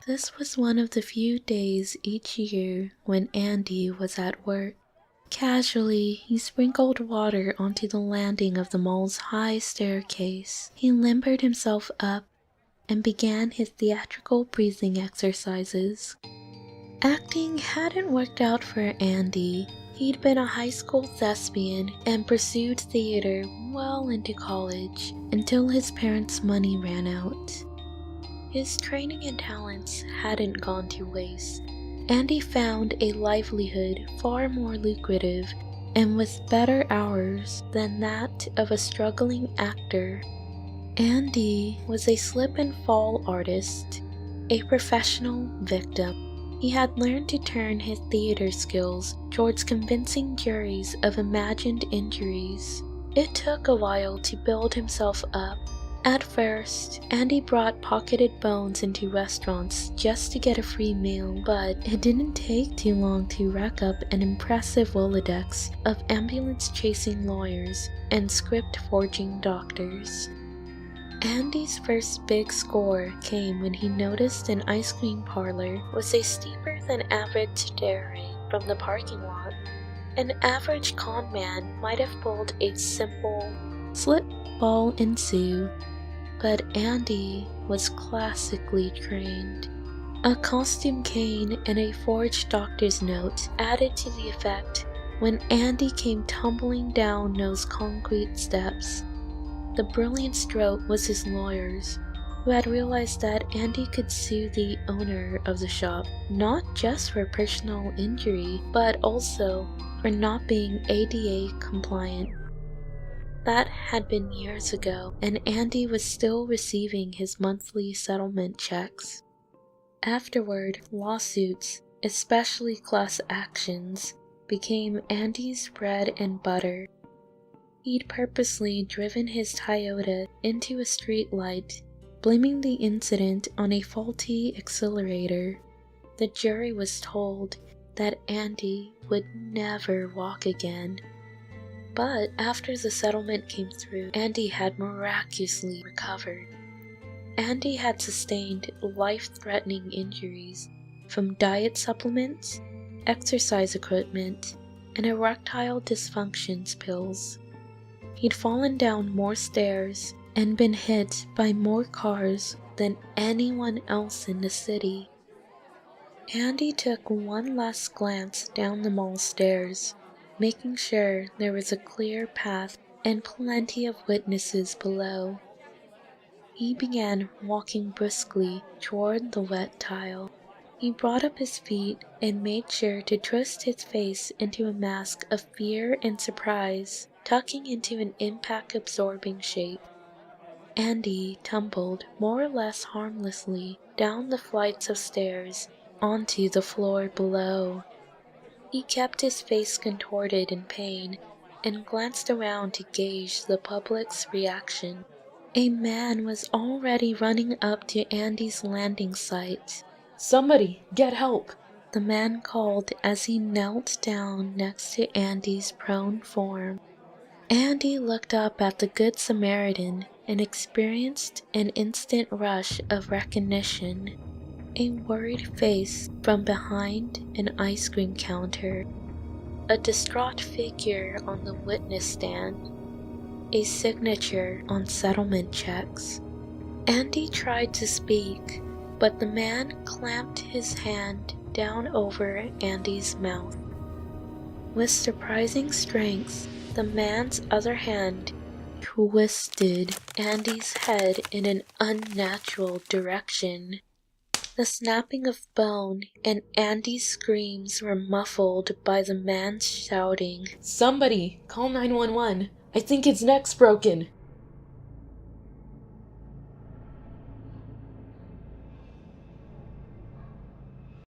This was one of the few days each year when Andy was at work. Casually, he sprinkled water onto the landing of the mall's high staircase. He limbered himself up and began his theatrical breathing exercises. Acting hadn't worked out for Andy. He'd been a high school thespian and pursued theater well into college until his parents' money ran out. His training and talents hadn't gone to waste. Andy found a livelihood far more lucrative and with better hours than that of a struggling actor. Andy was a slip and fall artist, a professional victim. He had learned to turn his theater skills towards convincing juries of imagined injuries. It took a while to build himself up. At first, Andy brought pocketed bones into restaurants just to get a free meal, but it didn't take too long to rack up an impressive Rolodex of ambulance-chasing lawyers and script-forging doctors. Andy's first big score came when he noticed an ice cream parlor was a steeper than average stairway from the parking lot. An average con man might have pulled a simple slip, fall, ensue, but Andy was classically trained. A costume cane and a forged doctor's note added to the effect when Andy came tumbling down those concrete steps. The brilliant stroke was his lawyers, who had realized that Andy could sue the owner of the shop, not just for personal injury, but also for not being ADA compliant. That had been years ago, and Andy was still receiving his monthly settlement checks. Afterward, lawsuits, especially class actions, became Andy's bread and butter. He'd purposely driven his Toyota into a street light, blaming the incident on a faulty accelerator. The jury was told that Andy would never walk again. But after the settlement came through, Andy had miraculously recovered. Andy had sustained life-threatening injuries from diet supplements, exercise equipment, and erectile dysfunctions pills. He'd fallen down more stairs and been hit by more cars than anyone else in the city. Andy took one last glance down the mall stairs, making sure there was a clear path and plenty of witnesses below. He began walking briskly toward the wet tile. He brought up his feet and made sure to twist his face into a mask of fear and surprise, tucking into an impact-absorbing shape. Andy tumbled more or less harmlessly down the flights of stairs onto the floor below. He kept his face contorted in pain and glanced around to gauge the public's reaction. A man was already running up to Andy's landing site. "Somebody, get help!" the man called as he knelt down next to Andy's prone form. Andy looked up at the Good Samaritan and experienced an instant rush of recognition. A worried face from behind an ice cream counter, a distraught figure on the witness stand, a signature on settlement checks. Andy tried to speak, but the man clamped his hand down over Andy's mouth. With surprising strength, the man's other hand twisted Andy's head in an unnatural direction. The snapping of bone and Andy's screams were muffled by the man's shouting, "Somebody, call 911. I think his neck's broken."